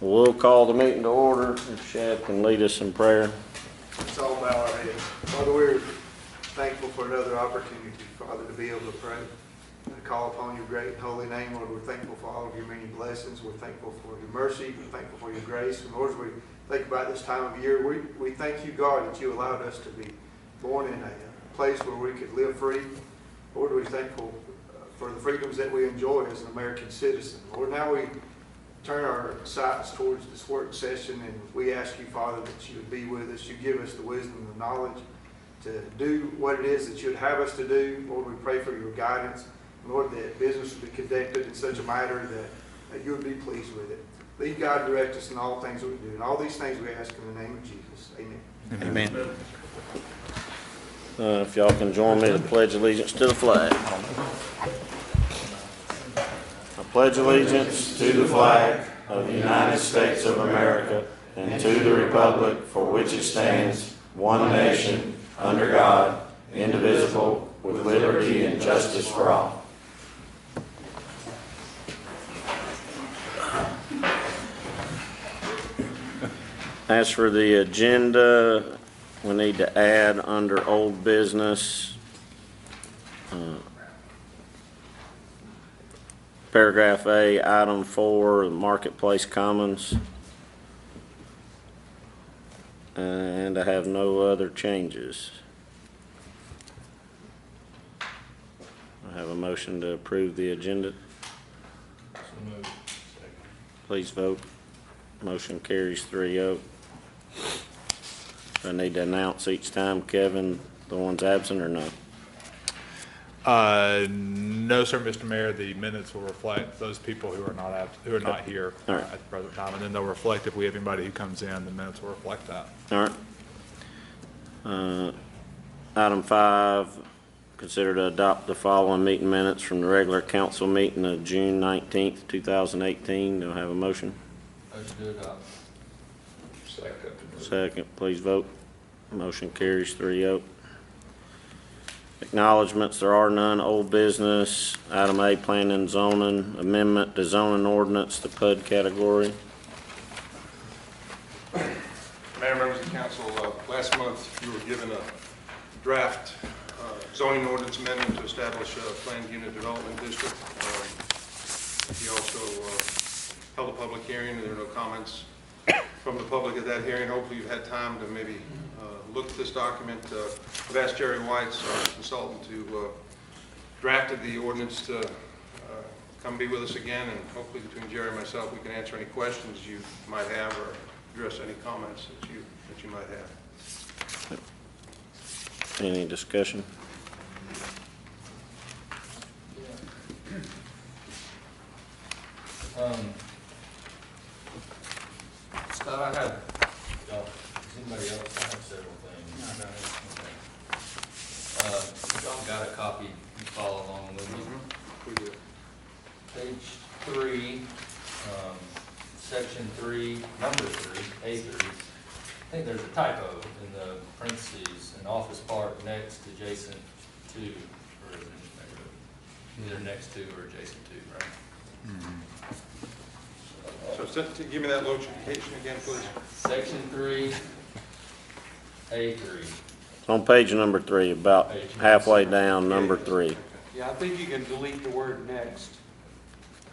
We'll call the meeting to order. If Shad can lead us in prayer. Let's all bow our heads. Father, we're thankful for another opportunity, Father, to be able to pray and to call upon your great and holy name. Lord, we're thankful for all of your many blessings. We're thankful for your mercy. We're thankful for your grace. And Lord, as we think about this time of year, we thank you, God, that you allowed us to be born in a place where we could live free. Lord, we're thankful for the freedoms that we enjoy as an American citizen. Lord, now we turn our sights towards this work session, and we ask you, Father, that you would be with us. You give us the wisdom and the knowledge to do what it is that you would have us to do. Lord, we pray for your guidance. Lord, that business would be conducted in such a manner that you would be pleased with it. Lead, God, direct us in all things that we do. And all these things we ask in the name of Jesus. Amen. Amen. If y'all can join me to pledge allegiance to the flag. I pledge allegiance to the flag of the United States of America and to the republic for which it stands, one nation, under God, indivisible, with liberty and justice for all. As for the agenda, we need to add under old business paragraph A, item 4, the Marketplace Commons. And I have no other changes. I have a motion to approve the agenda. So moved. Please vote. Motion carries 3-0. I need to announce each time, Kevin, the one's absent or no? No, sir, Mr. Mayor. The minutes will reflect those people who are not here at the present time, and then they'll reflect if we have anybody who comes in. The minutes will reflect that. All right. Item 5, consider to adopt the following meeting minutes from the regular council meeting of June 19th, 2018. Do I have a motion? Motion to adopt. Second, please vote. Motion carries 3-0. Acknowledgements, there are none. Old business, item A, planning and zoning, amendment to zoning ordinance, the PUD category. Mayor, members of the council, last month you were given a draft zoning ordinance amendment to establish a planned unit development district. You also held a public hearing, and there were no comments from the public at that hearing. Hopefully you've had time to maybe look at this document. I've asked Jerry Whites, our consultant, to drafted the ordinance to come be with us again, and hopefully between Jerry and myself we can answer any questions you might have or address any comments that you might have. Any discussion? Scott, I have, does anybody else? I have several things. Y'all got a copy, you follow along with me. We do. Page 3, section 3, number 3, A3. I think there's a typo in the parentheses, an office park next, adjacent to, or is it either next to or adjacent to, right? So give me that location again, please. Section 3, A3. It's on page number 3, about halfway down, number 3. Yeah, I think you can delete the word next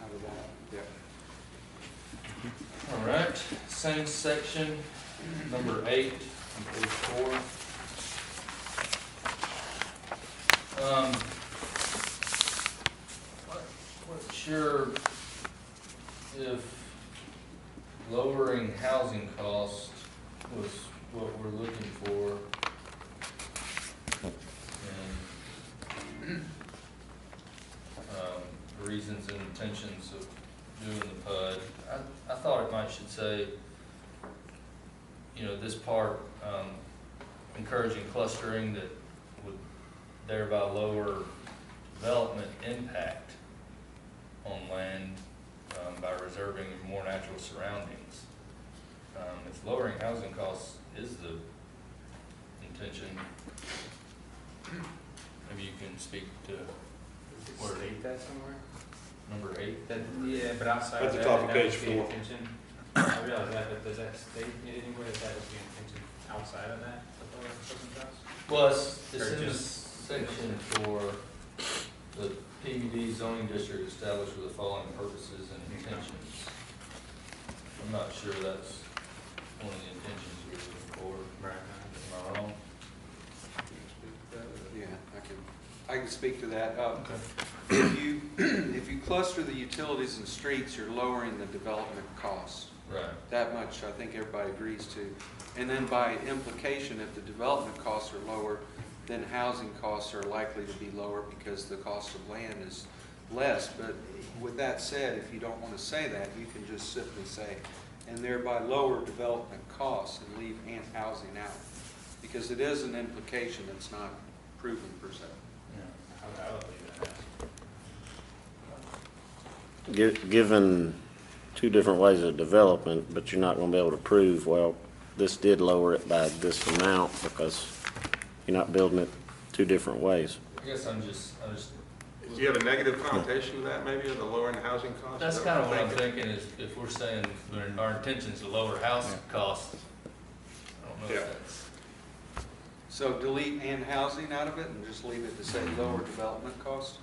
out of that. Yeah. All right, same section, number 8 on page 4. Not sure if lowering housing costs was what we're looking for. And reasons and intentions of doing the PUD. I thought it might should say, you know, this part encouraging clustering that would thereby lower development impact on land by reserving more natural surroundings. If lowering housing costs is the intention, maybe you can speak to Or state that somewhere? number 8. That, yeah, but outside At of the that, top of that page would pay 4. attention. I realize that, but does that state anywhere that would be intention outside of that, the open house? Well, it's Or in the just- section for the PUD zoning district established for the following purposes and intentions. I'm not sure that's one of the intentions we're looking for. Right. Am I wrong? Yeah, I can speak to that. Okay. If you cluster the utilities and streets, you're lowering the development costs. Right. That much, I think everybody agrees to. And then by implication, if the development costs are lower, then housing costs are likely to be lower because the cost of land is less. But with that said, if you don't want to say that, you can just simply say, and thereby lower development costs and leave housing out. Because it is an implication that's not proven per se. I would leave that out. Given two different ways of development, but you're not gonna be able to prove, well, this did lower it by this amount because you're not building it two different ways. I guess I'm just, Do you have a negative connotation to that, maybe, of the lowering the housing costs? that's kind of what I'm thinking is if we're saying our intention is to lower house costs, I don't know Yeah. if that's. So delete and housing out of it and just leave it to say lower development costs?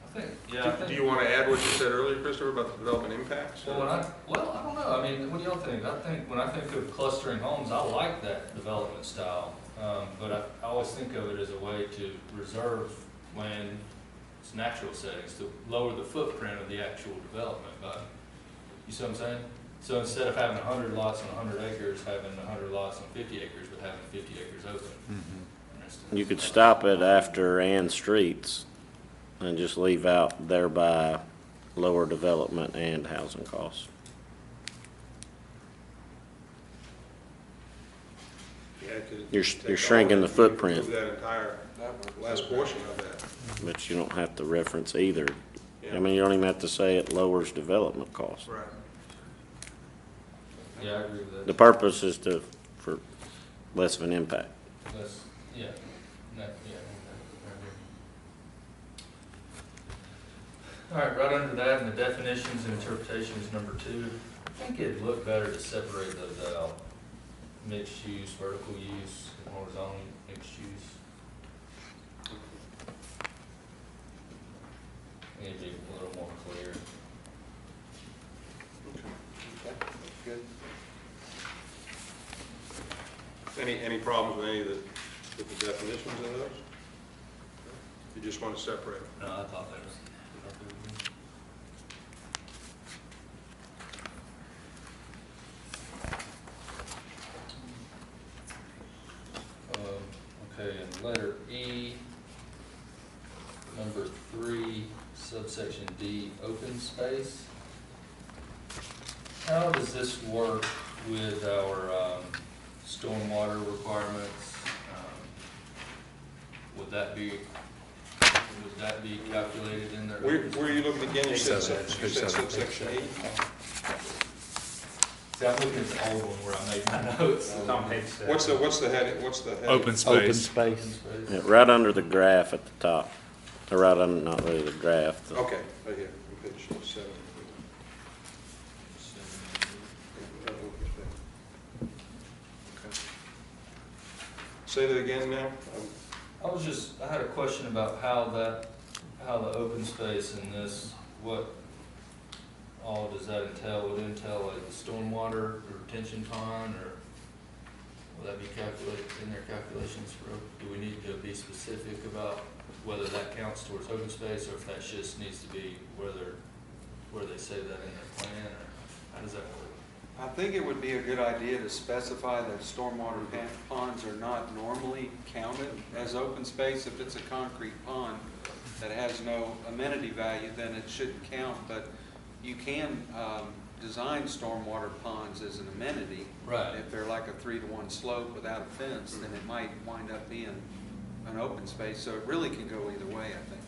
I think, yeah, I think. Do you want to add what you said earlier, Christopher, about the development impacts? Well, I don't know. I mean, what do y'all think? I think, when I think of clustering homes, I like that development style. But I always think of it as a way to reserve land, its natural settings, to lower the footprint of the actual development. But, you see what I'm saying? So instead of having 100 lots on 100 acres, having 100 lots on 50 acres, but having 50 acres open. For instance. You could stop it after and streets and just leave out thereby lower development and housing costs. Yeah, 'cause You're take all shrinking that, the footprint. remove that entire last portion of that. But you don't have to reference either. Yeah. I mean, you don't even have to say it lowers development costs. Right. Yeah, I agree with that. The purpose is for less of an impact. That's, yeah. Yeah. All right, right under that, in the definitions and interpretations, number 2, I think it'd look better to separate those out. Mixed use, vertical use, and horizontal mixed use. I think it'd be a little more clear. Okay, good. Any problems with any of with the definitions of those? You just want to separate them? No, I thought that was. Okay, and letter E, number 3, subsection D, open space. How does this work with our stormwater requirements? Would that be calculated in there? Where are you looking again? You said Page seven. subsection E? See, I'm looking at the old one where I made my notes. It's on page 7. What's the heading? What's the heading? Open space. Open space. Yeah, right under the graph at the top. Or right under, not really the graph. Okay, right here, on page 7. Say that again now. I had a question about how the open space in this, what all does that entail? Would it entail like the stormwater retention pond, or will that be calculated in their calculations for, do we need to be specific about whether that counts towards open space, or if that just needs to be where they say that in their plan, or how does that work? I think it would be a good idea to specify that stormwater ponds are not normally counted as open space. If it's a concrete pond that has no amenity value, then it shouldn't count. But you can design stormwater ponds as an amenity. Right. If they're like a 3-to-1 slope without a fence, then it might wind up being an open space. So it really can go either way, I think.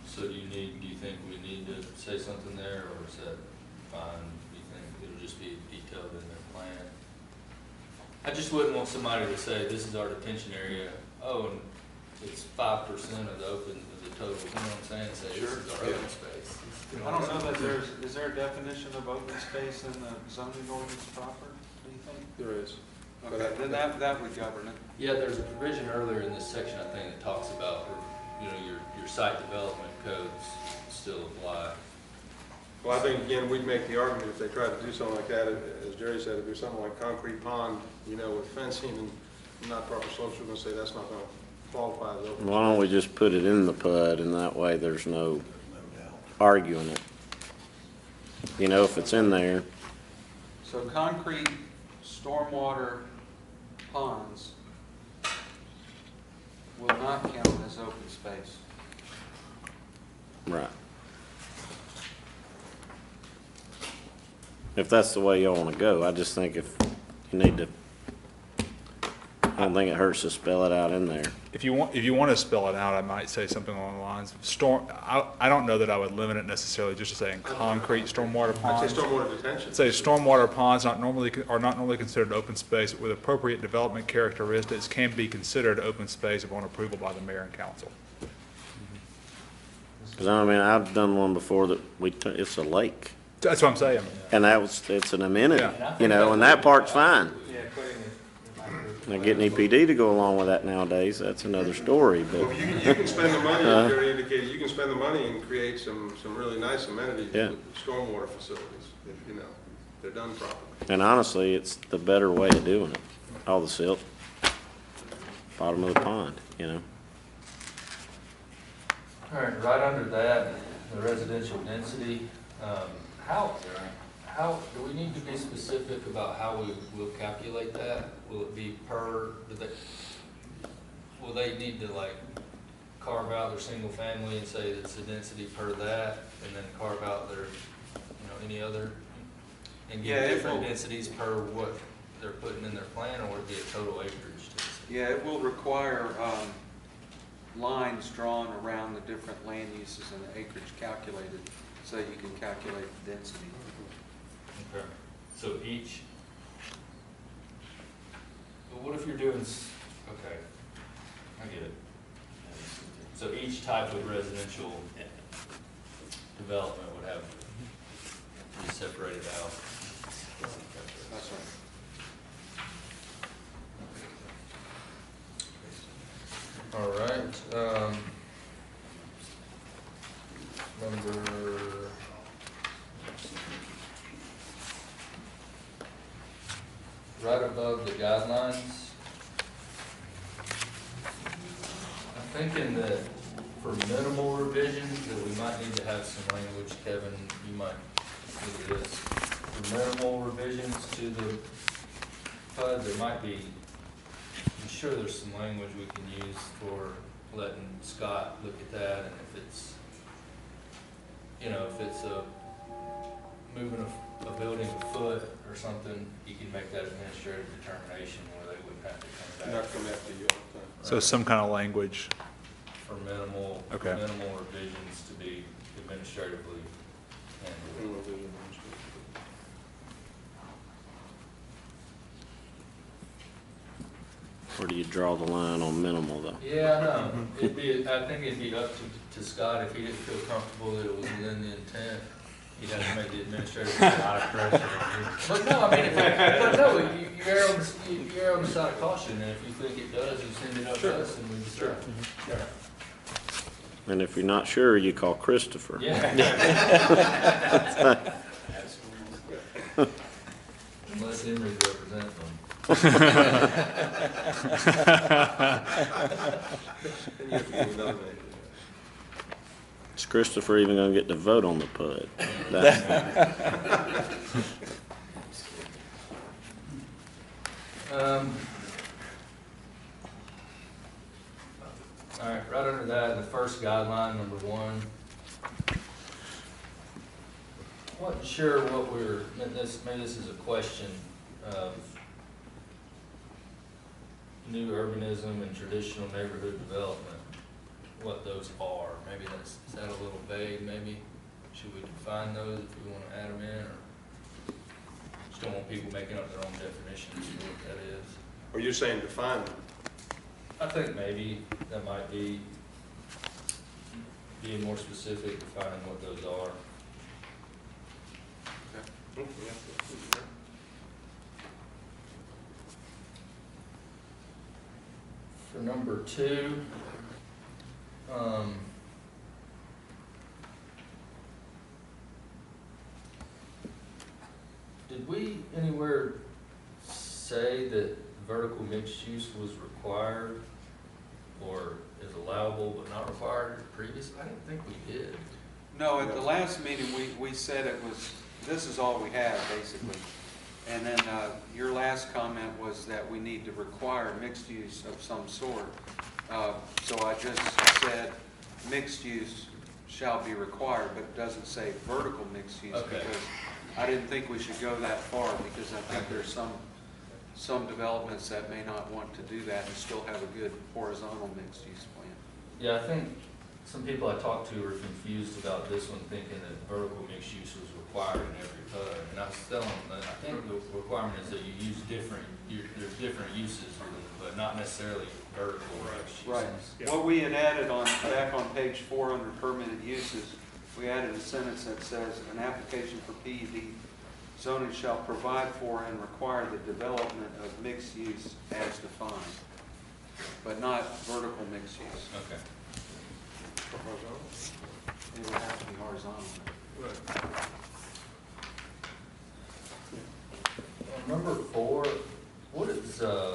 So do you think we need to say something there, or is that fine? Do you think it'll just be detailed in their plan? I just wouldn't want somebody to say, this is our detention area, oh, and it's 5% of the total, you know what I'm saying? Say, this is our open space. I don't know that is there a definition of open space in the zoning ordinance proper, do you think? There is. Okay, then that would govern it. Yeah, there's a provision earlier in this section, I think, that talks about, you know, your site development codes still apply. Well, I think, again, we'd make the argument if they tried to do something like that, as Jerry said, if there's something like concrete pond, you know, with fencing and not proper slopes, we're gonna say that's not gonna qualify as open. Why don't we just put it in the PUD, and that way there's no arguing it? You know, if it's in there, So concrete stormwater ponds will not count as open space. right. If that's the way y'all wanna go, I just think if you need to, I don't think it hurts to spell it out in there. If you want to spell it out, I might say something along the lines of storm, I don't know that I would limit it necessarily just to saying concrete stormwater I'd ponds. say stormwater detention. Say stormwater ponds are not normally considered open space, but with appropriate development characteristics can be considered open space upon approval by the mayor and council. Cause I mean, I've done one before that it's a lake, That's what I'm saying. and it's an amenity, Yeah. you know, and that part's fine. Yeah, putting it in my group. Now, getting EPD to go along with that nowadays, that's another story, but, Well, you can spend the money, as Jerry indicated, you can spend the money and create some really nice amenities Yeah. with stormwater facilities, if, you know, they're done properly. and honestly, it's the better way of doing it. All the silt, bottom of the pond, you know? All right, right under that, the residential density, how, do we need to be specific about how we will calculate that? Will it be will they need to like carve out their single family and say that's the density per that, and then carve out their, you know, any other, and Yeah, give it different will. densities per what they're putting in their plan, or would it be a total acreage density? Yeah, it will require lines drawn around the different land uses and the acreage calculated, so you can calculate the density. Okay, so but what if you're doing, okay, I get it. So each type of residential development would have to be separated out. That's right. All right, number, right above the guidelines, I'm thinking that for minimal revisions, that we might need to have some language, Kevin, you might look at this. For minimal revisions to the PUD, there might be, I'm sure there's some language we can use for letting Scott look at that, and if it's, you know, if it's moving a building a foot or something, he can make that administrative determination where they wouldn't have to come Not back. come after you all the time. So some kind of language. For minimal revisions to be administratively handled. Where do you draw the line on minimal, though? Yeah, I know. I think it'd be up to Scott if he didn't feel comfortable that it was within the intent. He'd have to make the administrator put a lot of pressure on you. But no, I mean, but no, you err on the side of caution, and if you think it does, you send it up to us and we decide. And if you're not sure, you call Christopher. Yeah. Unless Emery's represent them. And you have to be nominated. Is Christopher even gonna get to vote on the PUD? All right, right under that, the first guideline, number 1. Wasn't sure what maybe this is a question of new urbanism and traditional neighborhood development, what those are. Maybe is that a little vague, maybe? Should we define those if we want to add them in, or just don't want people making up their own definitions for what that is? Or you're saying define them? I think maybe that might be being more specific, defining what those are. For number 2, did we anywhere say that vertical mixed use was required or is allowable but not required previously? I didn't think we did. No, at the last meeting, we said it was, this is all we have, basically. And then your last comment was that we need to require mixed use of some sort. So I just said mixed use shall be required, but it doesn't say vertical mixed use. Okay. Because I didn't think we should go that far, because I think there's some developments that may not want to do that and still have a good horizontal mixed use plan. Yeah, I think some people I talked to were confused about this one, thinking that vertical mixed use was required in every PUD. And I was telling them that I think the requirement is that you use there's different uses, but not necessarily vertical mixed uses. Right. What we had added back on page 4 under permitted uses, we added a sentence that says, an application for PUD zoning shall provide for and require the development of mixed use as defined, but not vertical mixed use. Okay. It would have to be horizontal. Number 4, what is a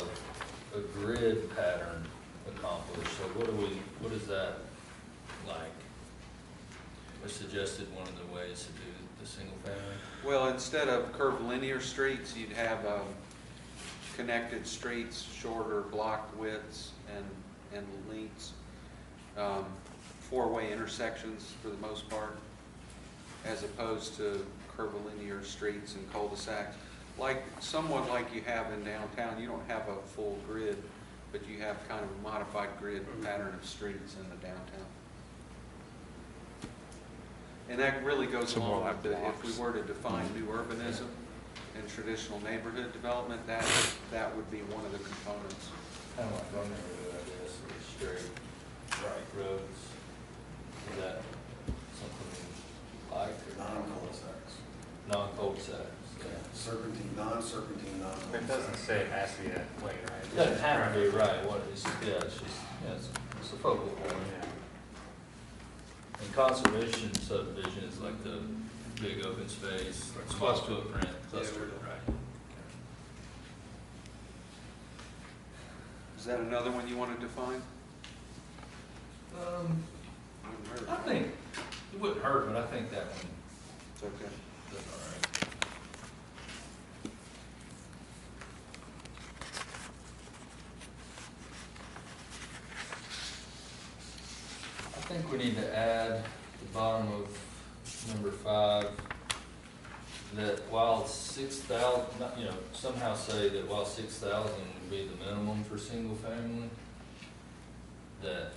grid pattern accomplish? So what is that like? We suggested one of the ways to do the single family. Well, instead of curvilinear streets, you'd have connected streets, shorter block widths and lengths, 4-way intersections for the most part, as opposed to curvilinear streets and cul-de-sacs. Somewhat like you have in downtown. You don't have a full grid, but you have kind of a modified grid pattern of streets in the downtown. And that really goes So more along like with if we blocks. were to define new urbanism and traditional neighborhood development, that would be one of the components. Kind of like running road, I guess, or straight right roads. Is that something you like or Non-cul-de-sacs. non-cul-de-sacs? Serpentine, non-serpentine, But it non-cul-de-sacs. doesn't say it has to be that way, right? It doesn't have to be right. What it's just it's a focal point. Yeah. And conservation subdivision is like the big open space, small footprint, cluster, right? Is that another one you want to define? I think it wouldn't hurt, but I think that one It's okay. does all right. I think we need to add at the bottom of number 5 that while 6,000, somehow say that while 6,000 would be the minimum for single family, that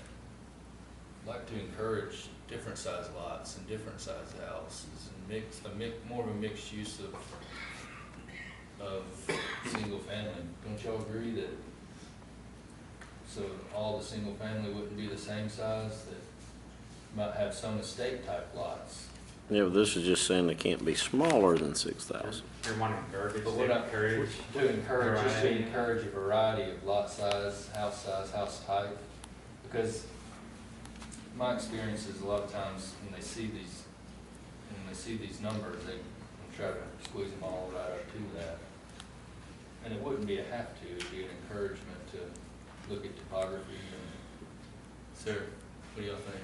I'd like to encourage different size lots and different size houses and more of a mixed use of single family. Don't y'all agree that so all the single family wouldn't be the same size, that might have some estate type lots? Yeah, but this is just saying they can't be smaller than 6,000. You're wanting verbiage But to what encourage. just to encourage a variety of lot size, house type. Because my experience is a lot of times when they see these numbers, they try to squeeze them all right up to that. And it wouldn't be a have to, it'd be an encouragement to look at topography and, Sarah, what do y'all think?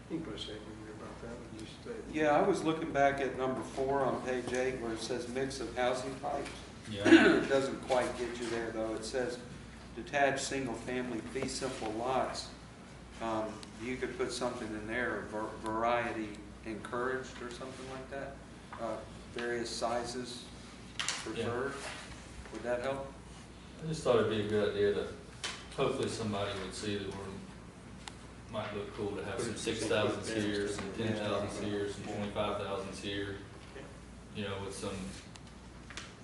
You can put a statement in here about that, what you said. Yeah, I was looking back at number 4 on page 8 where it says mix of housing types. Yeah. It doesn't quite get you there though. It says detached single-family fee simple lots. You could put something in there, variety encouraged or something like that. Various sizes preferred. Would that help? I just thought it'd be a good idea to, hopefully somebody would see that might look cool to have some 6,000s here, some 10,000s here, some 25,000s here, with some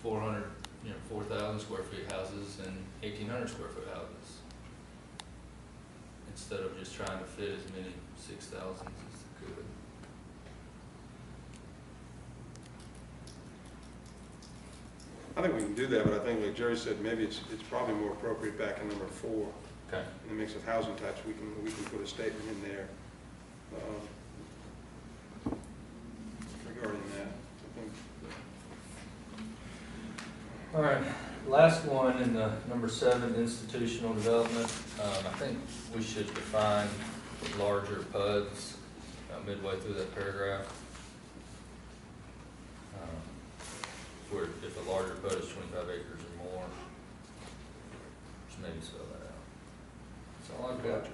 4,000 square feet houses and 1,800 square foot houses. Instead of just trying to fit as many 6,000s as they could. I think we can do that, but I think like Jerry said, maybe it's probably more appropriate back in number 4. Okay. In the mix of housing types, we can put a statement in there regarding that. I think. All right, last one in the number 7, institutional development. I think we should define larger PUDs midway through that paragraph. Where if a larger PUD is 25 acres or more, just maybe spell that out. That's all I've got.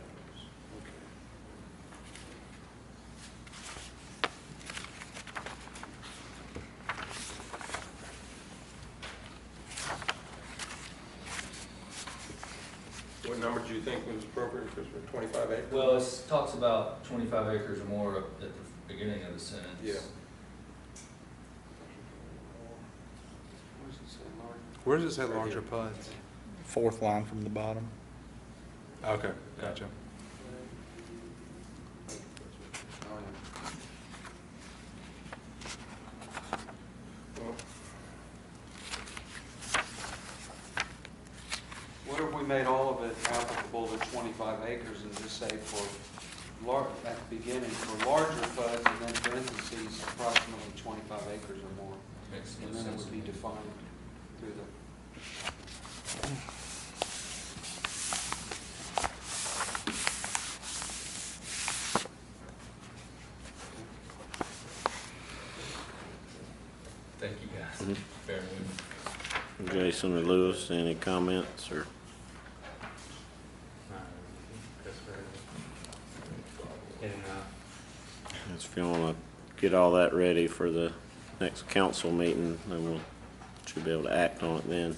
What number do you think was appropriate for 25 acres? Well, it talks about 25 acres or more at the beginning of the sentence. Yeah. Where does it say larger PUDs? 4th line from the bottom. Okay, gotcha. What if we made all of it applicable to 25 acres and just say for at the beginning, for larger PUDs, and then parentheses, approximately 25 acres or more? Makes And no then it sense would to be me. defined through the. Thank you, guys. Bear with me. Jason or Lewis, any comments or? If you want to get all that ready for the next council meeting, then should be able to act on it then.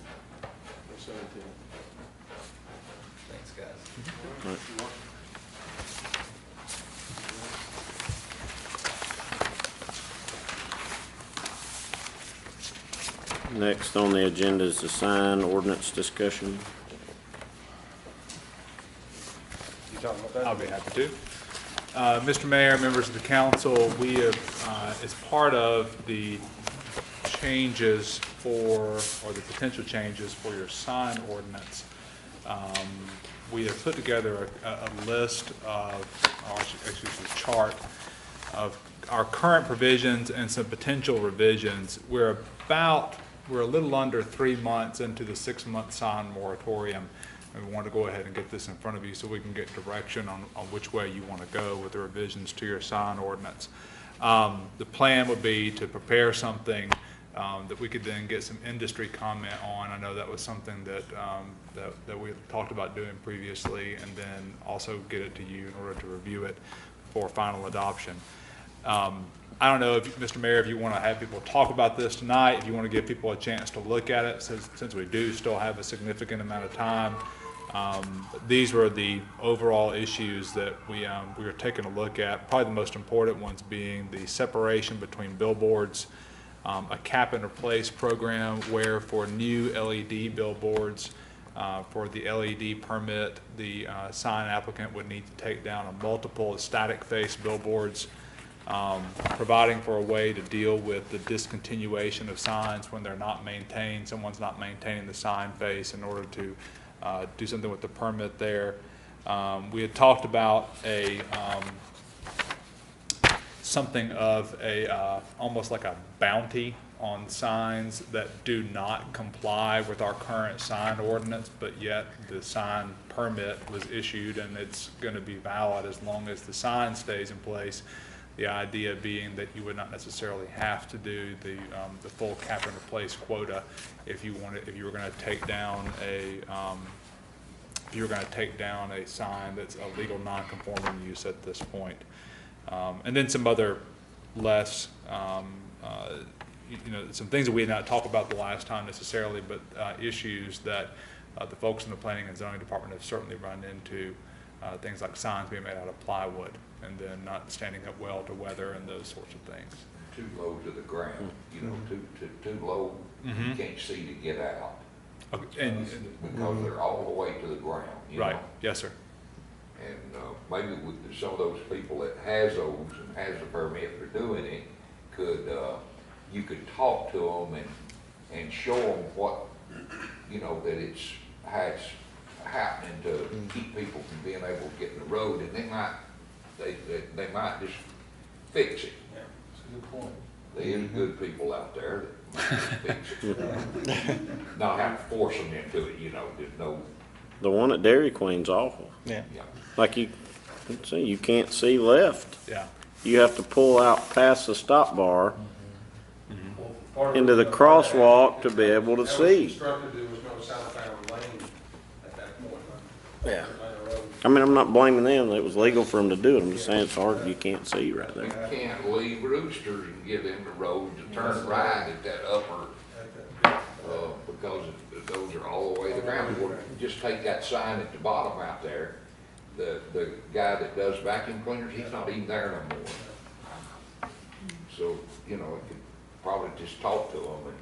Thanks, guys. All right. Next on the agenda is the sign ordinance discussion. You talking about that? I'll be happy to. Mr. Mayor, members of the council, we have, as part of the changes for, or the potential changes for your sign ordinance, we have put together a list of, or actually a chart of our current provisions and some potential revisions. We're a little under 3 months into the 6-month sign moratorium. And we want to go ahead and get this in front of you so we can get direction on which way you want to go with the revisions to your sign ordinance. The plan would be to prepare something that we could then get some industry comment on. I know that was something that we talked about doing previously, and then also get it to you in order to review it for final adoption. I don't know, Mr. Mayor, if you want to have people talk about this tonight, if you want to give people a chance to look at it, since we do still have a significant amount of time. These were the overall issues that we were taking a look at, probably the most important ones being the separation between billboards, a cap and replace program where for new LED billboards, for the LED permit, the sign applicant would need to take down a multiple static face billboards, providing for a way to deal with the discontinuation of signs when they're not maintained. Someone's not maintaining the sign face in order to do something with the permit there. We had talked about something of almost like a bounty on signs that do not comply with our current sign ordinance, but yet the sign permit was issued and it's going to be valid as long as the sign stays in place. The idea being that you would not necessarily have to do the full cap and replace quota if you were going to take down a sign that's a legal non-conforming use at this point. And then some other less, some things that we had not talked about the last time necessarily, but issues that the folks in the planning and zoning department have certainly run into, things like signs being made out of plywood and then not standing up well to weather and those sorts of things. Too low to the ground, too low, you can't see to get out. Okay. Because they're all the way to the ground, Right, know? yes, sir. And maybe with some of those people that has those and has the permit for doing it, you could talk to them and and show them what, you know, that it's, how it's happening to keep people from being able to get in the road, and they might just fix it. That's a good point. There is good people out there that might fix it. Not have to force them into it, you know, there's no, The one at Dairy Queen's awful. Yeah. yeah. Like you can't see left. Yeah. You have to pull out past the stop bar Well, part of into the it- crosswalk to be able to That was see. constructed, there was no southbound lane at that point. Yeah. Atlanta Road. I mean, I'm not blaming them. It was legal for them to do it. I'm just saying it's hard. You can't see right You there. can't leave Roosters and get in the road to turn right at that upper, because those are all the way to the ground. Well, just take that sign at the bottom out there. The guy that does vacuum cleaners, he's not even there no more. So, you know, I could probably just talk to him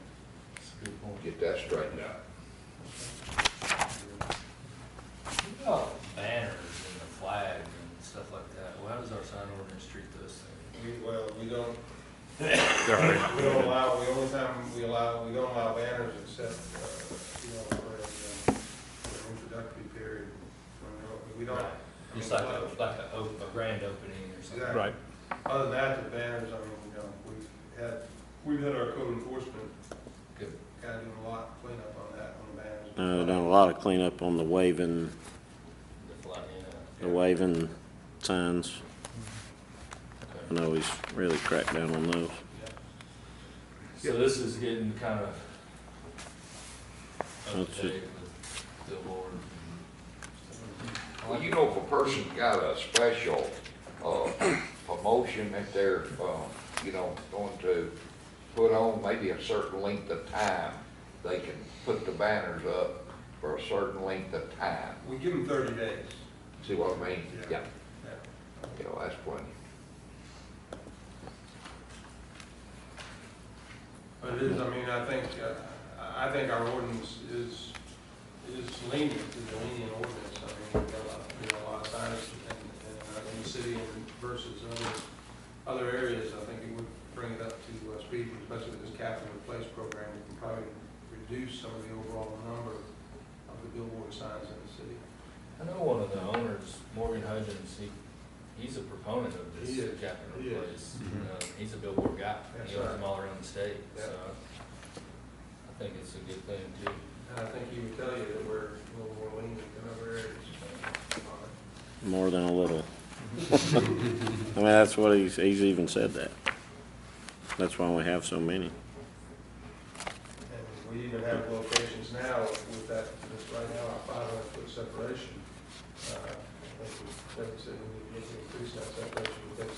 That's a good point. and get that straightened out. Oh, banners and the flag and stuff like that. Well, how does our sign ordinance treat those things? We don't, They're we don't allow, the only time we don't allow banners except, for an introductory period. We don't. Right. Just like a grand opening or something. Exactly. right. Other than that, the banners, we've had our code enforcement Good. guy doing a lot of cleanup on that, on the banners. Done a lot of cleanup on the waving The flag, signs. I know he's really cracked down on those. So this is getting kind of up That's to it. date with billboard. Well, you know, if a person's got a special, promotion that they're, you know, going to put on maybe a certain length of time, they can put the banners up for a certain length of time. We give them 30 days. See what I mean? Yeah. You know, that's plenty. But it is, I think our ordinance is lenient, is a lenient ordinance. I mean, we've got a lot of signage in the city and versus other areas. I think it would bring it up to speed, especially with this cap and replace program. We can probably reduce some of the overall number of the billboard signs in the city. I know one of the owners, Morgan Hudgens, he's a proponent of this He is. cap and He is. replace. He's a billboard guy. That's He owns right. them all around the state, Yeah. so I think it's a good thing too. And I think he would tell you that we're a little more lenient than other areas. More than a little. I mean, that's what he's even said that. That's why we have so many. And we even have locations now with that, this right now, our 500-foot separation. I think we said we need to increase that separation because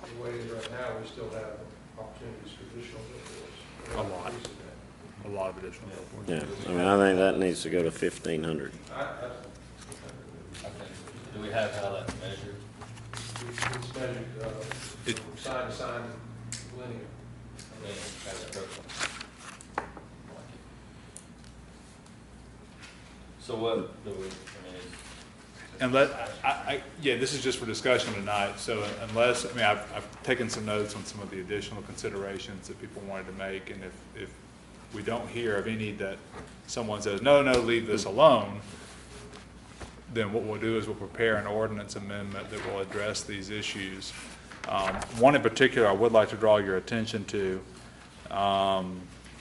the way it is right now, we still have opportunities for additional billboards. A lot. Increasing that. A lot of additional billboards. Yeah. I mean, I think that needs to go to 1,500. I I think, do we have how that's measured? it's measured, It- from sign to sign linear. I mean, that's perfect. So what do we, I mean, And yeah, this is just for discussion tonight, so unless, I mean, I've taken some notes on some of the additional considerations that people wanted to make, and if we don't hear of any that someone says, no, leave this alone, then what we'll do is we'll prepare an ordinance amendment that will address these issues. One in particular I would like to draw your attention to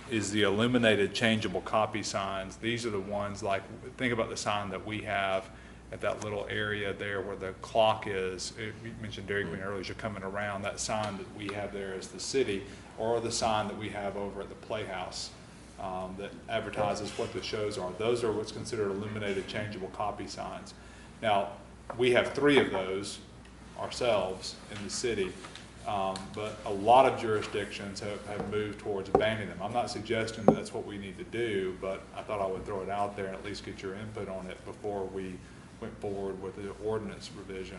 is the illuminated changeable copy signs. These are the ones, like, think about the sign that we have at that little area there where the clock is. You mentioned Dairy Queen earlier, as you're coming around, that sign that we have there is the city, or the sign that we have over at the Playhouse that advertises what the shows are. Those are what's considered illuminated changeable copy signs. Now, we have 3 of those ourselves in the city, but a lot of jurisdictions have moved towards banning them. I'm not suggesting that that's what we need to do, but I thought I would throw it out there and at least get your input on it before we went forward with the ordinance revision.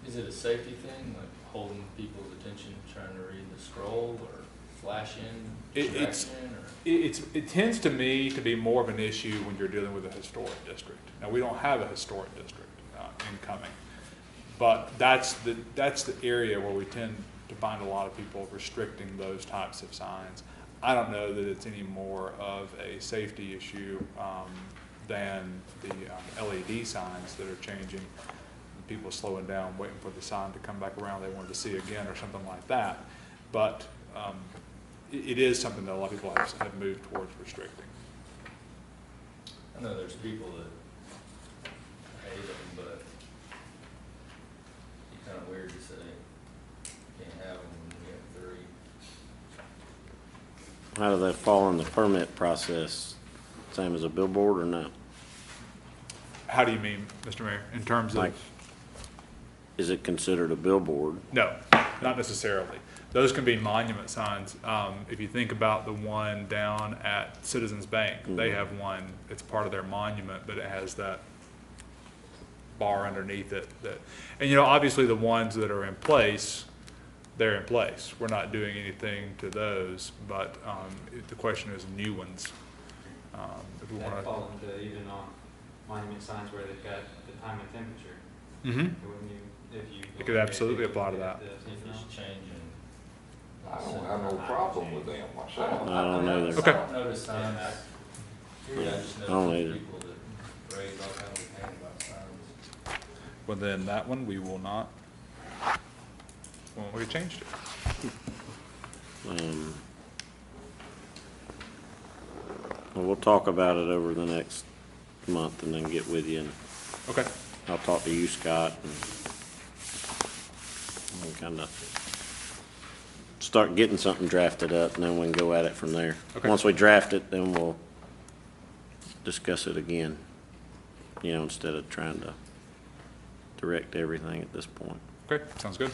is it a safety thing, like holding people's attention, trying to read the scroll or flashing It's- direction, or? It tends to me to be more of an issue when you're dealing with a historic district. Now, we don't have a historic district in Cumming, but that's the area where we tend to find a lot of people restricting those types of signs. I don't know that it's any more of a safety issue than the LED signs that are changing. People slowing down, waiting for the sign to come back around they wanted to see again or something like that. But it is something that a lot of people have moved towards restricting. I know there's people that hate them, but it's kind of weird to say you can't have them when you have 3. How do they fall in the permit process? Same as a billboard or no? How do you mean, Mr. Mayor, in terms of? Like, is it considered a billboard? No, not necessarily. Those can be monument signs. If you think about the one down at Citizens Bank, they have one, it's part of their monument, but it has that bar underneath it. And you know, obviously the ones that are in place, they're in place. We're not doing anything to those, but the question is new ones. If we want That to. fall into even on monument signs where they've got the time and temperature. Mm-hmm. Wouldn't you, if you? It could absolutely apply to that. If it's changing. I don't have no problem with them myself. I don't either. Okay. I don't notice signs. Yeah, I just I don't know either. people that raise all kinds of hand about signs. Well, then that one we will not. Well, we changed it. Well, we'll talk about it over the next month and then get with you, and Okay. I'll talk to you, Scott, and kind of start getting something drafted up, and then we can go at it from there. Okay. Once we draft it, then we'll discuss it again, you know, instead of trying to direct everything at this point. Okay, sounds good.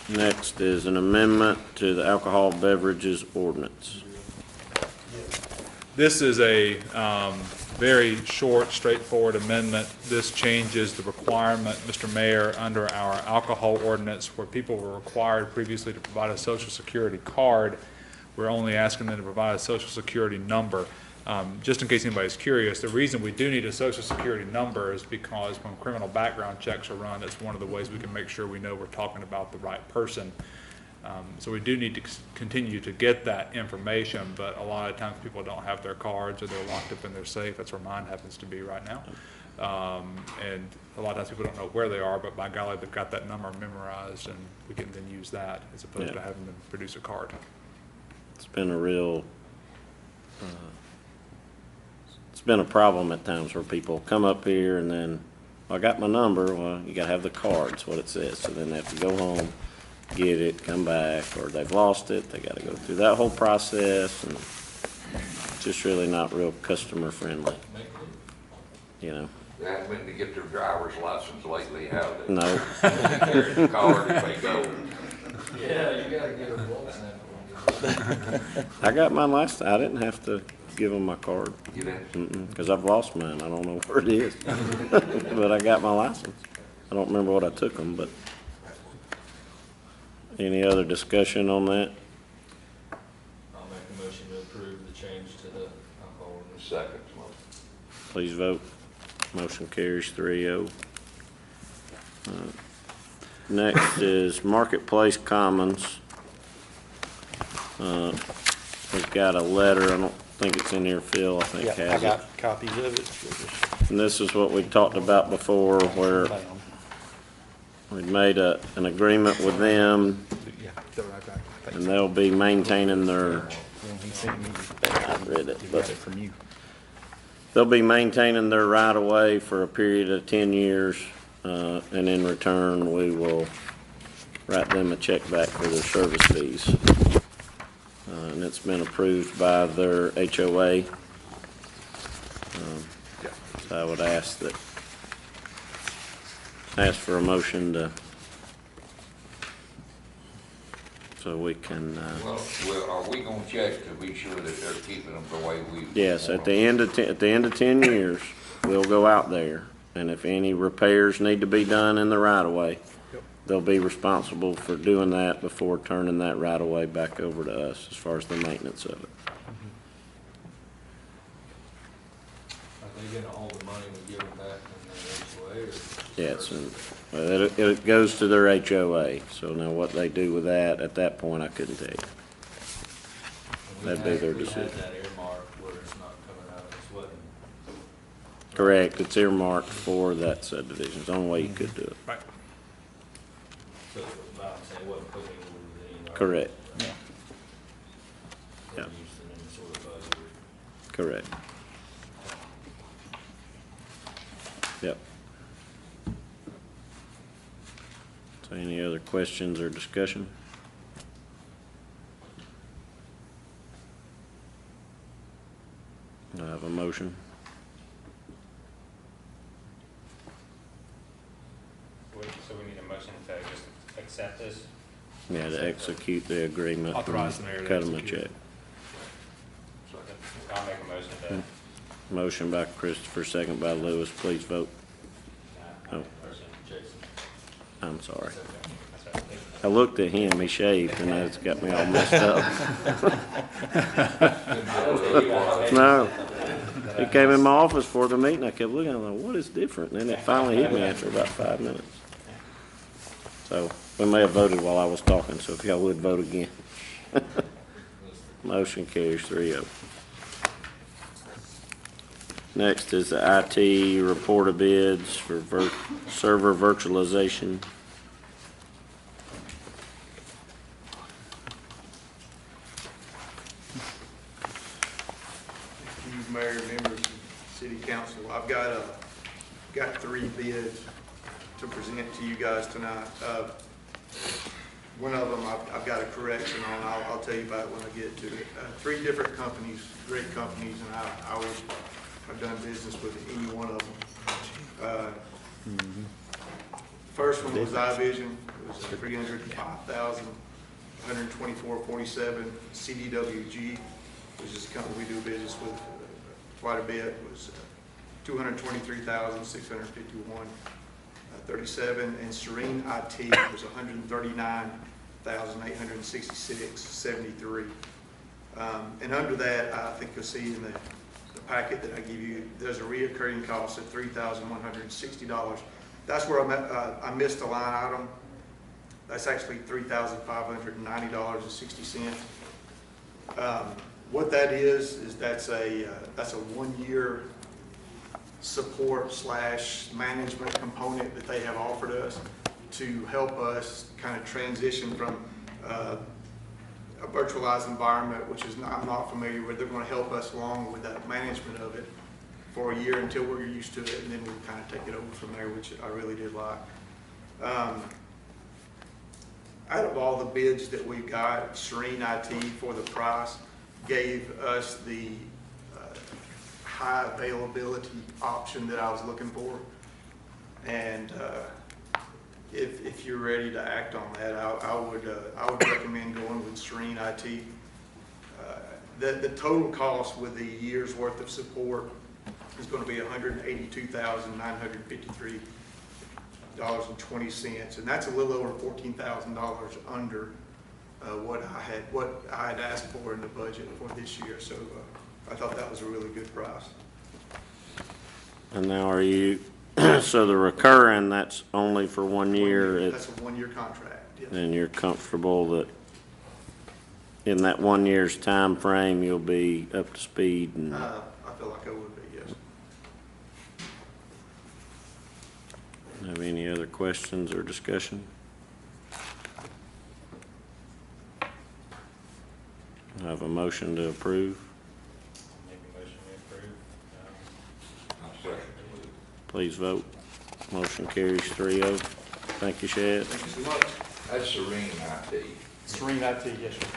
Next is an amendment to the alcohol beverages ordinance. This is a very short, straightforward amendment. This changes the requirement, Mr. Mayor, under our alcohol ordinance, where people were required previously to provide a Social Security card. We're only asking them to provide a Social Security number. Just in case anybody's curious, the reason we do need a Social Security number is because when criminal background checks are run, it's one of the ways we can make sure we know we're talking about the right person. So we do need to continue to get that information, but a lot of times people don't have their cards or they're locked up in their safe. That's where mine happens to be right now. And a lot of times people don't know where they are, but by golly, they've got that number memorized, and we can then use that as opposed to having them produce a card. It's been a real, it's been a problem at times where people come up here and then, I got my number. Well, you gotta have the card, that's what it says. So then they have to go home, get it, come back, or they've lost it. They gotta go through that whole process, and it's just really not real customer friendly, you know? They haven't been to get their driver's license lately, have they? No. Carry the card if they go. Yeah, you gotta get a blood sample. I got mine last time. I didn't have to give them my card. You didn't? Because I've lost mine. I don't know where it is. But I got my license. I don't remember what I took them, but. Any other discussion on that? I'll make a motion to approve the change to the alcohol ordinance. Second. Please vote. Motion carries 3-0. Next is Marketplace Commons. We've got a letter. I don't think it's in here, Phil. I think Yeah, I has it. got copies of it. And this is what we talked about before, where we'd made an agreement with them, Yeah, they're right back. and they'll be maintaining their, When he sent me, I read it, he but got it from you. they'll be maintaining their right-of-way for a period of 10 years, and in return, we will write them a check back for their service fees. And it's been approved by their HOA. So I would ask for a motion to, so we can, Well, are we gonna check to be sure that they're keeping them the way we? yes, at the end of 10 years, we'll go out there, and if any repairs need to be done in the right-of-way, they'll be responsible for doing that before turning that right-of-way back over to us as far as the maintenance of it. Are they getting all the money we give them back from the HOA, or? Yes, Well, it goes to their HOA, so now what they do with that, at that point, I couldn't tell you. That'd be their decision. We had that earmark where it's not coming out of its wedding. Correct, it's earmarked for that subdivision, it's the only way you could do it. Right. So, I'm saying, it wasn't put anywhere with any. Correct. Yeah. Wasn't used in any sort of budget. Correct. Yep. So any other questions or discussion? Do I have a motion? So we need a motion to just accept this? Yeah, to execute the agreement. Authorize the mayor to Cut them a execute. check. I'll make a motion to. Motion by Christopher, second by Lewis. Please vote. Oh. Jason. I'm sorry. That's okay. I looked at him, he shaved, and that's got me all messed up. No. He came in my office for the meeting. I kept looking, I'm like, what is different? And then it finally hit me after about 5 minutes. So we may have voted while I was talking, so if y'all would vote again. Motion carries 3-0. Next is the IT report of bids for server virtualization. You, Mayor, members, of City Council, I've got 3 bids to present to you guys tonight. One of them I've got a correction on. I'll tell you about it when I get to it. 3 different companies, great companies, and I would have done business with any one of them. First one was iVision. It was $305,124.47. CDWG, which is a company we do business with quite a bit, was $223,651.37, and Serene IT was $139,866.73. And under that, I think you'll see in the packet that I give you, there's a reoccurring cost of $3,160. That's where I missed a line item. That's actually $3,590.60. What that is that's a 1-year support / management component that they have offered us to help us kind of transition from a virtualized environment, which is I'm not familiar with. They're going to help us along with that management of it for a year until we're used to it, and then we'll kind of take it over from there, which I really did like. Out of all the bids that we got, Serene IT for the price gave us the high availability option that I was looking for. And if you're ready to act on that, I would recommend going with Serene IT. The total cost with the year's worth of support is going to be $182,953.20, and that's a little over $14,000 under what I had asked for in the budget for this year. So I thought that was a really good price. And now are you, so the recurring, that's only for 1 year? That's a 1-year contract, yes. And you're comfortable that in that 1 year's time frame, you'll be up to speed? And I feel like I would be, yes. have any other questions or discussion? I have a motion to approve. Make a motion to approve. I'll second it. Please vote. Motion carries 3-0. Thank you, Shad. Thank you so much. That's Serene IT. Serene IT, yes, sir.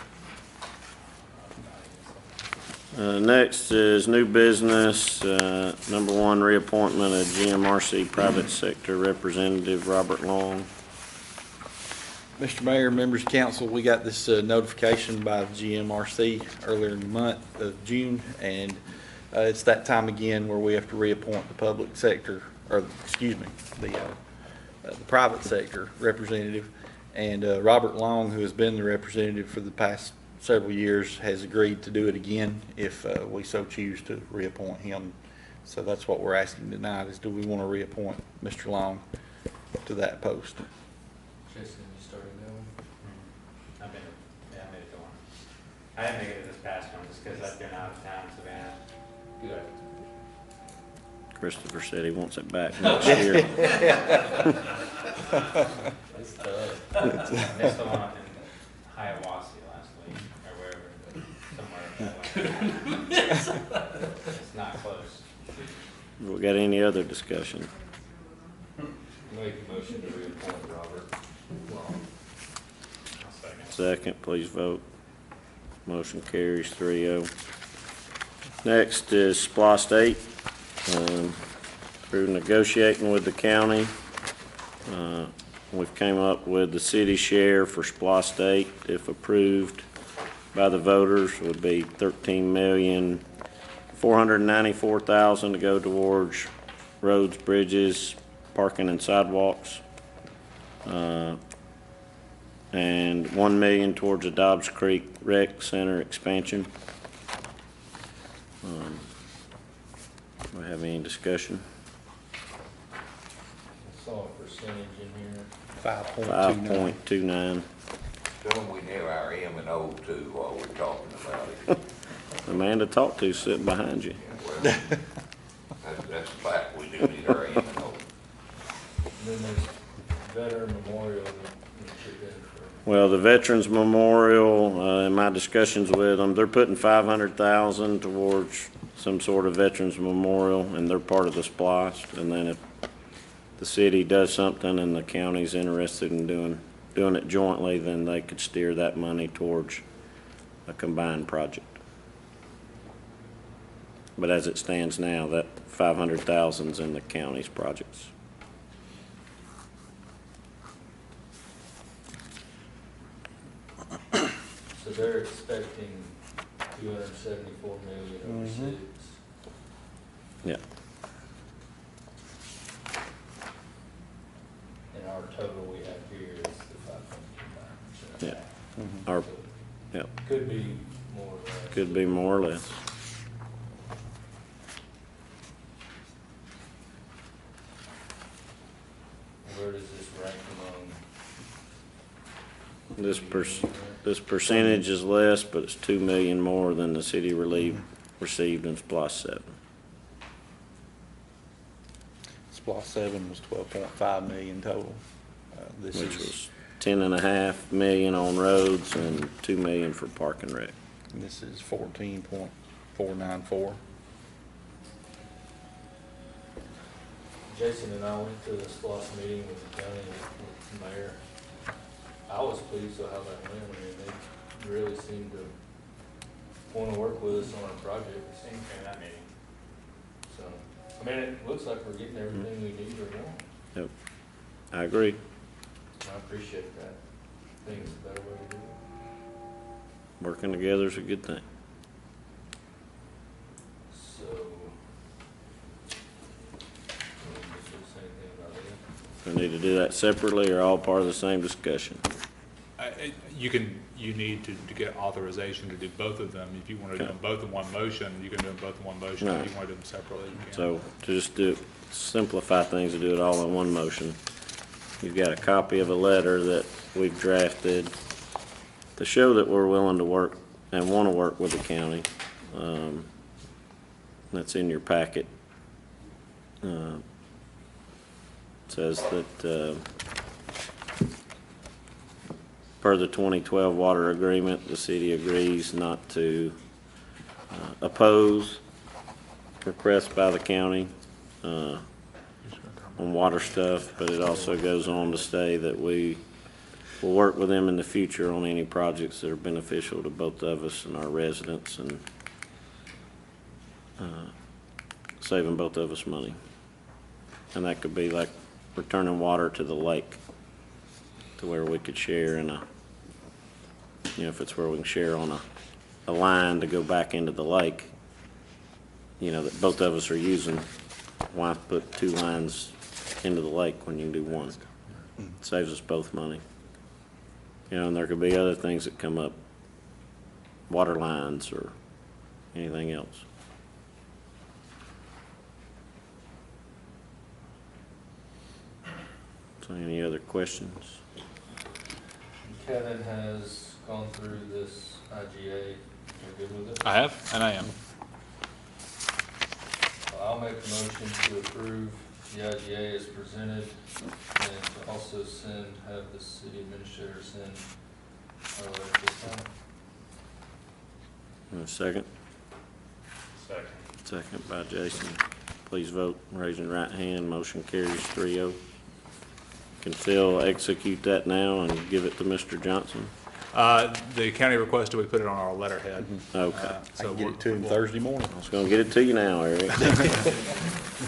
Next is new business. Number 1, reappointment of GMRC Private Sector Representative Robert Long. Mr. Mayor, members of council, we got this notification by the GMRC earlier in the month of June, and it's that time again where we have to reappoint the public sector, or excuse me, the private sector representative. And Robert Long, who has been the representative for the past several years, has agreed to do it again if we so choose to reappoint him. So that's what we're asking tonight, is do we want to reappoint Mr. Long to that post. Jason, you started that one? I've been, yeah, I made it to one. I didn't make it to this past one just because I've been out of town in Savannah. Good. Christopher said he wants it back next year. It's tough. I missed the one up in Hiawassee last week, or wherever, somewhere that way. It's not close. We got any other discussion? Make a motion to reappoint Robert Long. I'll second. Second, please vote. Motion carries 3-0. Next is SPLOST 8. Through negotiating with the county, we've came up with the city share for SPLOST 8, if approved by the voters, would be $13,494,000 to go towards roads, bridges, parking and sidewalks, and $1 million towards the Dobbs Creek Rec Center expansion. Do we have any discussion? I saw a percentage in here. 5.29. 5.29. Don't we know our M and O too while we're talking about it? The man to talk to sitting behind you. Well, that's a fact, we do need our M and O. And then there's veteran memorial that we put in for. Well, the Veterans Memorial, in my discussions with them, they're putting $500,000 towards some sort of Veterans Memorial, and they're part of the SPLOST. And then if the city does something and the county's interested in doing it jointly, then they could steer that money towards a combined project. But as it stands now, that $500,000's in the county's projects. So they're expecting 274 million over six. Yeah. And our total we have here is the 5.29%. Yeah. Our, yeah, Could be more or less. could be more or less. Where does this rank among? This percentage is less, but it's 2 million more than the city received in SPLOST 7. SPLOST 7 was 12.5 million total. This Which is, was 10.5 million on roads and 2 million for park and rec. this is 14.494. Jason and I went to the SPLOST meeting with the county, with the mayor. I was pleased with how that went. I mean, they really seemed to want to work with us on our project. Same thing in that meeting. So, I mean, it looks like we're getting everything we need or want. Yep, I agree. I appreciate that. I think it's a better way to do it. Working together is a good thing. So, did you say anything about it? We need to do that separately or all part of the same discussion. You need to get authorization to do both of them. If you want to do them both in one motion, you can do them both in one motion. If you want to do them separately, you can. So to just simplify things and do it all in one motion. You've got a copy of a letter that we've drafted to show that we're willing to work and want to work with the county. That's in your packet. It says that per the 2012 water agreement, the city agrees not to oppose requests by the county on water stuff, but it also goes on to say that we will work with them in the future on any projects that are beneficial to both of us and our residents, and saving both of us money. And that could be like returning water to the lake, to where we could share in a, if it's where we can share on a line to go back into the lake, that both of us are using. Why put two lines into the lake when you can do one? It saves us both money. And there could be other things that come up, water lines or anything else. Any other questions? Kevin has gone through this IGA. You're good with it? I have, and I am. I'll make a motion to approve the IGA as presented and to also have the city administrator send our letter this time. Second? Second. Second by Jason. Please vote, raise your right hand, motion carries 3-0. Can Phil execute that now and give it to Mr. Johnson? The county requested we put it on our letterhead. Okay. I So can get we're- it to him Thursday morning. I was gonna get it to you now, Eric.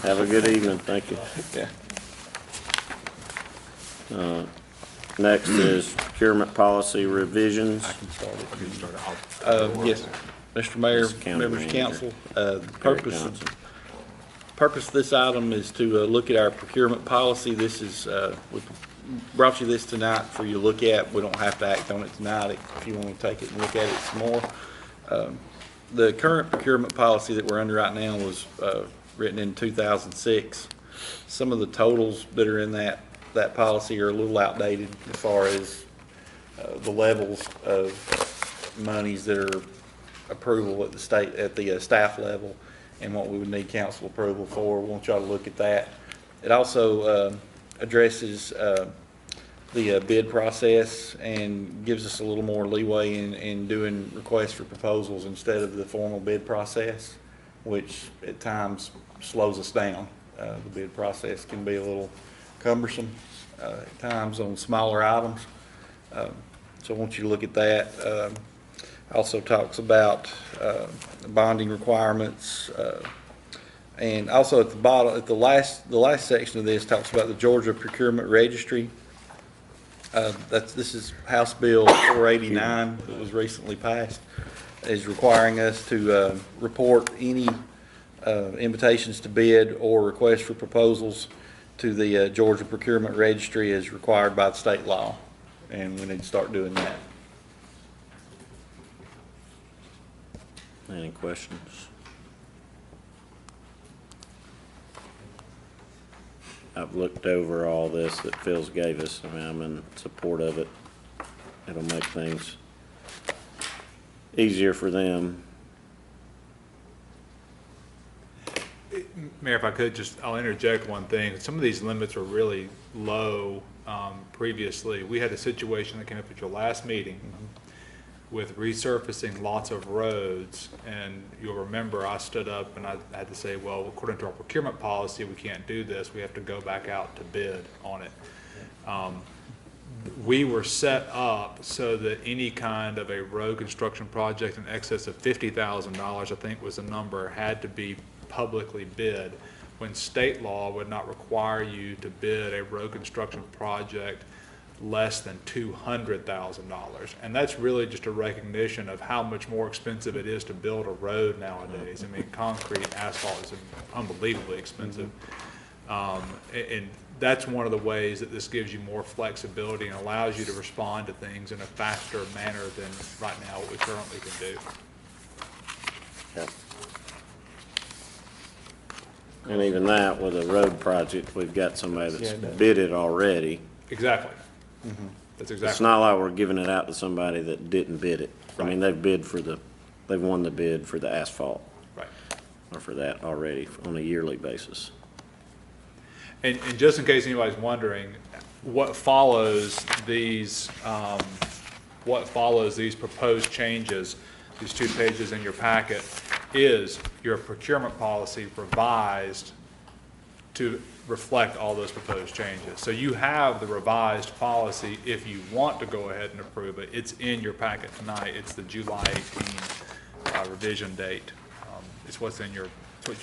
Have a good evening, thank you. Yeah. Next is procurement policy revisions. I can start it. You can start it. I'll- Yes, Mr. Mayor, Mr. County members of Manager. council, the Eric purpose Johnson. of this item is to look at our procurement policy. This is, we brought you this tonight for you to look at. We don't have to act on it tonight if you want to take it and look at it some more. The current procurement policy that we're under right now was written in 2006. Some of the totals that are in that policy are a little outdated as far as the levels of monies that are approval at the staff level and what we would need council approval for. We want y'all to look at that. It also addresses the bid process and gives us a little more leeway in doing requests for proposals instead of the formal bid process, which at times slows us down. The bid process can be a little cumbersome at times on smaller items. So I want you to look at that. Also talks about bonding requirements, and also at the bottom, the last section of this talks about the Georgia Procurement Registry. This is House Bill 489 that was recently passed, is requiring us to report any invitations to bid or requests for proposals to the Georgia Procurement Registry as required by the state law, and we need to start doing that. Any questions? I've looked over all this that Phil's gave us. I mean, I'm in support of it. It'll make things easier for them. Mayor, if I could I'll interject one thing. Some of these limits are really low previously. We had a situation that came up at your last meeting with resurfacing lots of roads, and you'll remember I stood up and I had to say, well, according to our procurement policy, we can't do this. We have to go back out to bid on it. We were set up so that any kind of a road construction project in excess of $50,000, I think was the number, had to be publicly bid, when state law would not require you to bid a road construction project less than $200,000. And that's really just a recognition of how much more expensive it is to build a road nowadays. I mean, concrete, asphalt is unbelievably expensive. And that's one of the ways that this gives you more flexibility and allows you to respond to things in a faster manner than right now what we currently can do. Yep. And even that, with a road project, we've got somebody that's bid it already. Exactly. That's exactly. It's not like we're giving it out to somebody that didn't bid it. I mean, Right. they've won the bid for the asphalt, Right. or for that already on a yearly basis. And just in case anybody's wondering, what follows these proposed changes, these 2 pages in your packet, is your procurement policy revised to reflect all those proposed changes. So you have the revised policy if you want to go ahead and approve it. It's in your packet tonight. It's the July 18 revision date. It's what you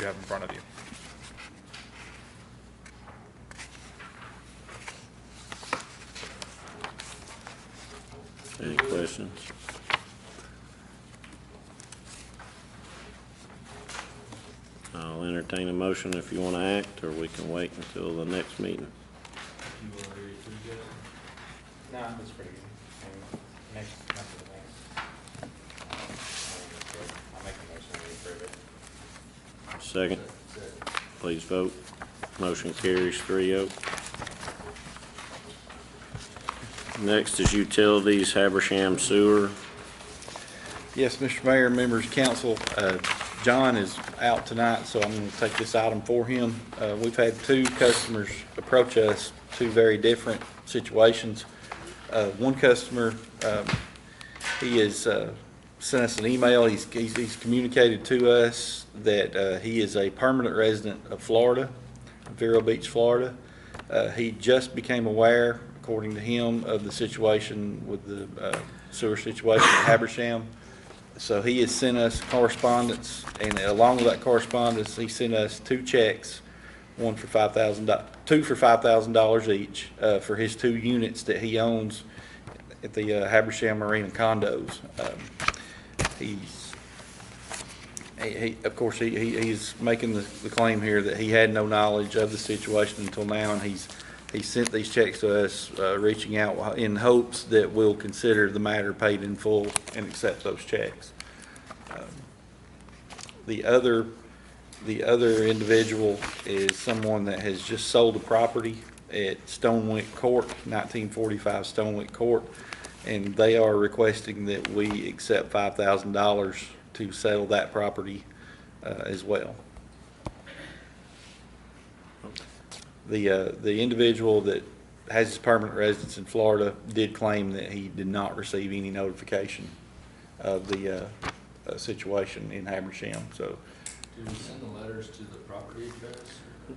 have in front of you. Any questions? I'll entertain a motion if you want to act, or we can wait until the next meeting. You will agree to this? No, that's pretty good. And next, after the next. I'll make a motion to approve it. Second, please vote. Motion carries 3-0. Next is utilities, Habersham Sewer. Yes, Mr. Mayor, members of council, John is out tonight, so I'm going to take this item for him. We've had two customers approach us, two very different situations. One customer, he has sent us an email. He's communicated to us that he is a permanent resident of Florida, Vero Beach, Florida. He just became aware, according to him, of the situation with the sewer situation at Habersham. So he has sent us correspondence, and along with that correspondence, he sent us two checks, two for $5,000 each, for his 2 units that he owns at the Habersham Marina condos. Of course, he's making the claim here that he had no knowledge of the situation until now, and he sent these checks to us, reaching out in hopes that we'll consider the matter paid in full and accept those checks. The other individual is someone that has just sold a property at Stonewick Court, 1945 Stonewick Court, and they are requesting that we accept $5,000 to settle that property as well. The individual that has his permanent residence in Florida did claim that he did not receive any notification of the situation in Habersham. So, Do we send the letters to the property address or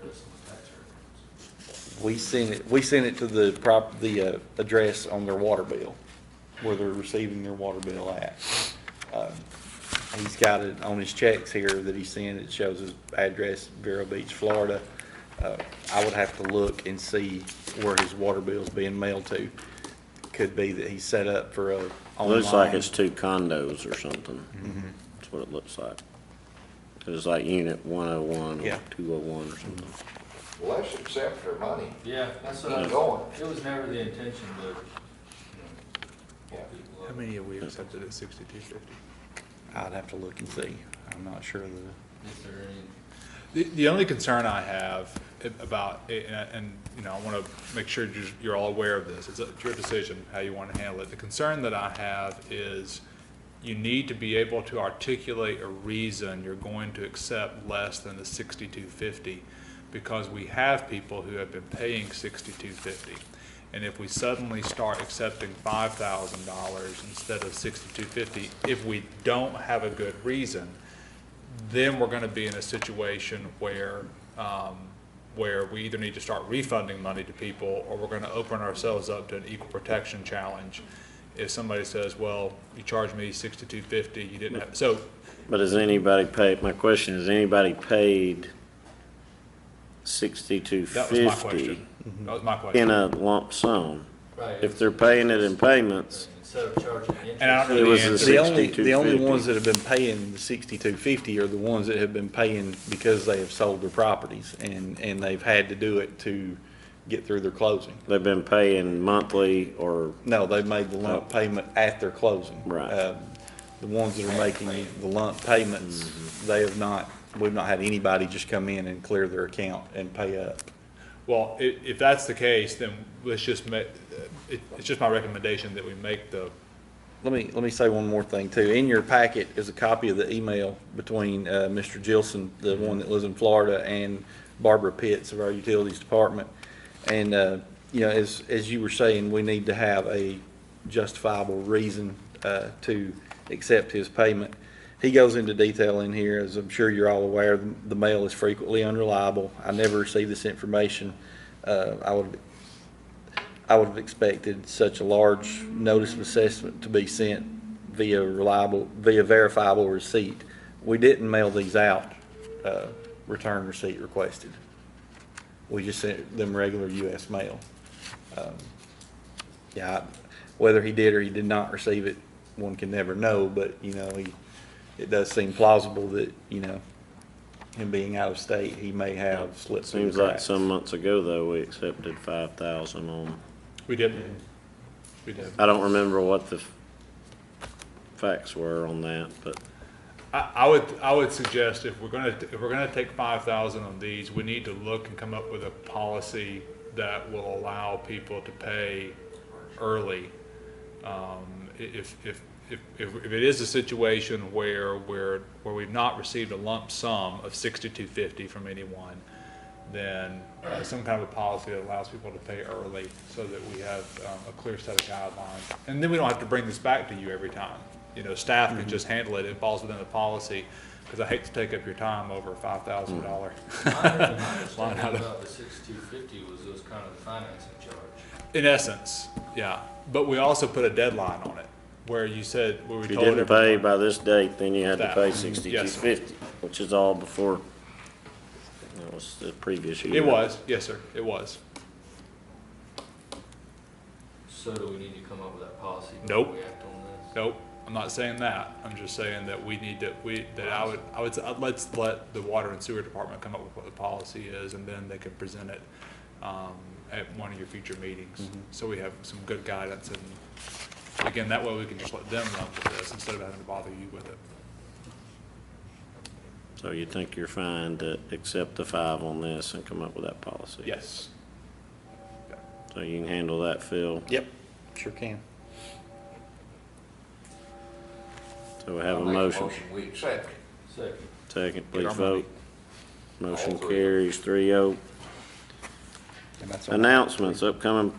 just the tax records? we sent it to the address on their water bill, where they're receiving their water bill at. He's got it on his checks here that he sent. It shows his address, Vero Beach, Florida. I would have to look and see where his water bill is being mailed to. Could be that he's set up for a online. Looks like it's 2 condos or something. That's what it looks like. It's like unit 101 or Yeah. 201 or something. Well, let's accept their money. Yeah, that's what I Keep was, going. it was never the intention to, hold people How up. many have we accepted at 6250? I'd have to look and see. I'm not sure of the. Is there any? The only concern I have about, and you know, I want to make sure you're all aware of this. It's your decision how you want to handle it. The concern that I have is you need to be able to articulate a reason you're going to accept less than the 6250, because we have people who have been paying 6250. And if we suddenly start accepting $5,000 instead of 6250, if we don't have a good reason, then we're going to be in a situation where we either need to start refunding money to people, or we're going to open ourselves up to an equal protection challenge. If somebody says, well, you charged me $62.50, you didn't have, so. But has anybody paid, my question, has anybody paid That was my question. $62.50 That was my question. in a lump sum? Right. If they're paying it in payments, Instead of charging interest. And I don't know It the was a answer. The only $62.50. ones that have been paying the $62.50 are the ones that have been paying because they have sold their properties, and they've had to do it to get through their closing. they've been paying monthly or, No, they've made the lump payment at their closing. Right. The ones that are making the lump payments, they have not, we've not had anybody just come in and clear their account and pay up. Well, if that's the case, then let's just make, it's just my recommendation that we make the, Let me say one more thing too. In your packet is a copy of the email between Mr. Gilson, the one that lives in Florida, and Barbara Pitts of our utilities department. And you know, as you were saying, we need to have a justifiable reason to accept his payment. He goes into detail in here, as I'm sure you're all aware. The mail is frequently unreliable. I never received this information. I would have expected such a large notice of assessment to be sent via verifiable receipt. We didn't mail these out, return receipt requested. We just sent them regular U.S. mail. Yeah, whether he did or he did not receive it, one can never know, but, you know, it does seem plausible that, you know, him being out of state, he may have slipped through seems the like cracks. some months ago though, we accepted 5,000 on. we did. We did. I don't remember what the facts were on that, but I would suggest if we're gonna take 5,000 on these, we need to look and come up with a policy that will allow people to pay early, if it is a situation where we've not received a lump sum of $6,250 from anyone, then some kind of a policy that allows people to pay early so that we have a clear set of guidelines. And then we don't have to bring this back to you every time. You know, staff can just handle it. It falls within the policy, because I hate to take up your time over a $5,000 My line understanding item. about the 6,250 was kind of the financing charge. In essence, yeah. But we also put a deadline on it, where you said, where we If you told didn't pay everyone. by this date, then you had to That. pay Yes, sir. $6,250, which is all before, it was the previous year. It was, yes, sir, it was. So do we need to come up with that policy Nope. before we act on this? Nope, I'm not saying that. I'm just saying that we need to, I would say, let's let the water and sewer department come up with what the policy is, and then they can present it at one of your future meetings. So we have some good guidance, and again, that way we can just let them run with this instead of having to bother you with it. So you think you're fine to accept the 5 on this and come up with that policy? Yes. So you can handle that, Phil? Yep, sure can. So we have I'll a make motion. We accept it. Second. Second, Get please our money. vote. Motion All three. carries 3-0. And that's all. Announcements, upcoming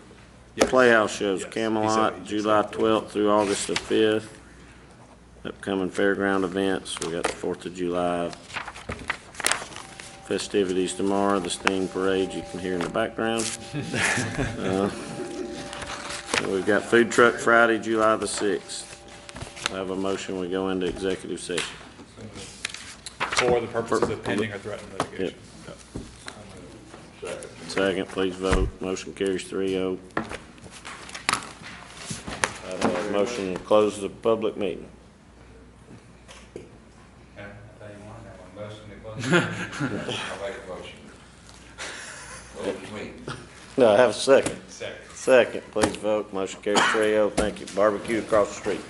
Yes. Playhouse shows, Yes. Camelot, He said July that. 12th through August the 5th. Upcoming fairground events, we got the 4th of July festivities tomorrow, the Sting Parade you can hear in the background. And we've got Food Truck Friday, July the 6th. I have a motion, we go into executive session. For the purposes of pending or threatened litigation. Second. Second, please vote. Motion carries 3-0. I have a motion to close the public meeting. I tell you one, that one, motion to close. I'll make a motion. Close the meeting. No, I have a second. Second. Second, please vote. Motion carries 3-0. Thank you. Barbecue across the street.